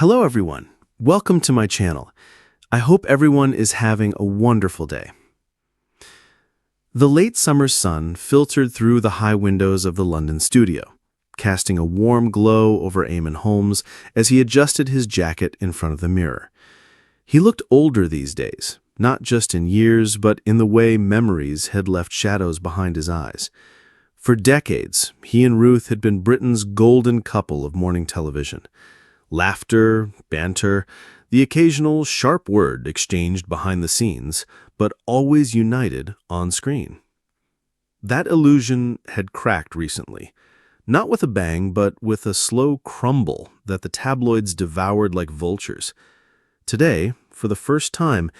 Hello everyone, welcome to my channel. I hope everyone is having a wonderful day. The late summer sun filtered through the high windows of the London studio, casting a warm glow over Eamonn Holmes as he adjusted his jacket in front of the mirror. He looked older these days, not just in years but in the way memories had left shadows behind his eyes. For decades, he and Ruth had been Britain's golden couple of morning television. Laughter, banter, the occasional sharp word exchanged behind the scenes, but always united on screen. That illusion had cracked recently, not with a bang, but with a slow crumble that the tabloids devoured like vultures. Today, for the first time,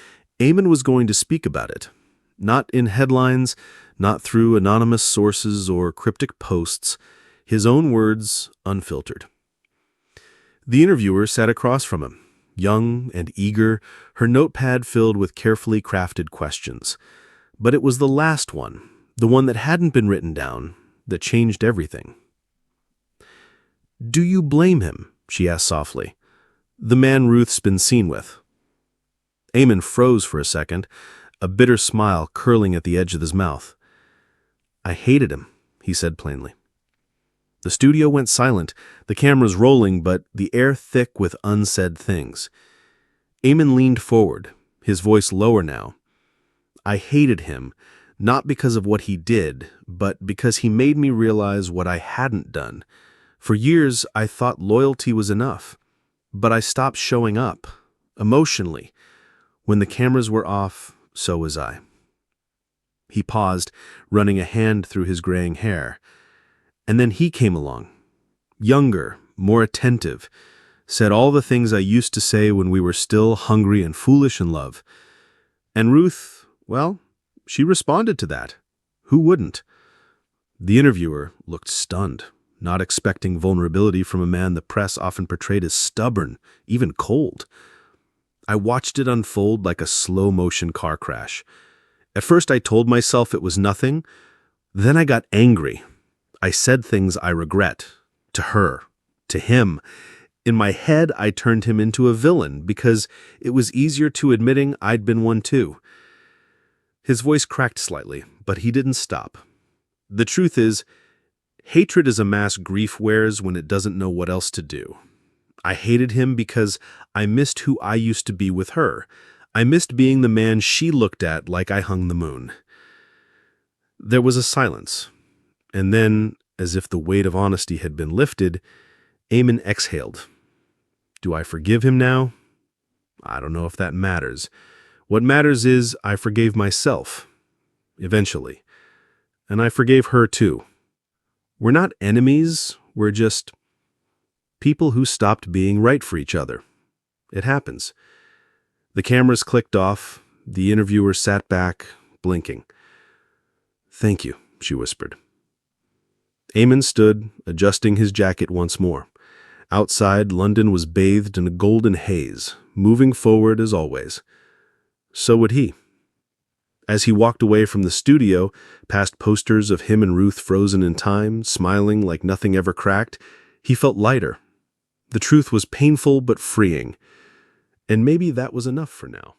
Eamonn was going to speak about it. Not in headlines, not through anonymous sources or cryptic posts, his own words unfiltered. The interviewer sat across from him, young and eager, her notepad filled with carefully crafted questions. But it was the last one, the one that hadn't been written down, that changed everything. "Do you blame him?" she asked softly. "The man Ruth's been seen with." Eamonn froze for a second, a bitter smile curling at the edge of his mouth. "I hated him," he said plainly. The studio went silent, the cameras rolling, but the air thick with unsaid things. Eamonn leaned forward, his voice lower now. "I hated him, not because of what he did, but because he made me realize what I hadn't done. For years, I thought loyalty was enough, but I stopped showing up, emotionally. When the cameras were off, so was I." He paused, running a hand through his graying hair. And then he came along, younger, more attentive, said all the things I used to say when we were still hungry and foolish in love. And Ruth, well, she responded to that. Who wouldn't? The interviewer looked stunned, not expecting vulnerability from a man the press often portrayed as stubborn, even cold. I watched it unfold like a slow-motion car crash. At first I told myself it was nothing, then I got angry. I said things I regret, to her, to him. In my head, I turned him into a villain because it was easier to admitting I'd been one too. His voice cracked slightly, but he didn't stop. The truth is, hatred is a mask grief wears when it doesn't know what else to do. I hated him because I missed who I used to be with her. I missed being the man she looked at like I hung the moon. There was a silence. And then, as if the weight of honesty had been lifted, Eamonn exhaled. "Do I forgive him now? I don't know if that matters. What matters is I forgave myself, eventually. And I forgave her too. We're not enemies, we're just people who stopped being right for each other. It happens." The cameras clicked off, the interviewer sat back, blinking. "Thank you," she whispered. Eamonn stood, adjusting his jacket once more. Outside, London was bathed in a golden haze, moving forward as always. So would he. As he walked away from the studio, past posters of him and Ruth frozen in time, smiling like nothing ever cracked, he felt lighter. The truth was painful but freeing. And maybe that was enough for now.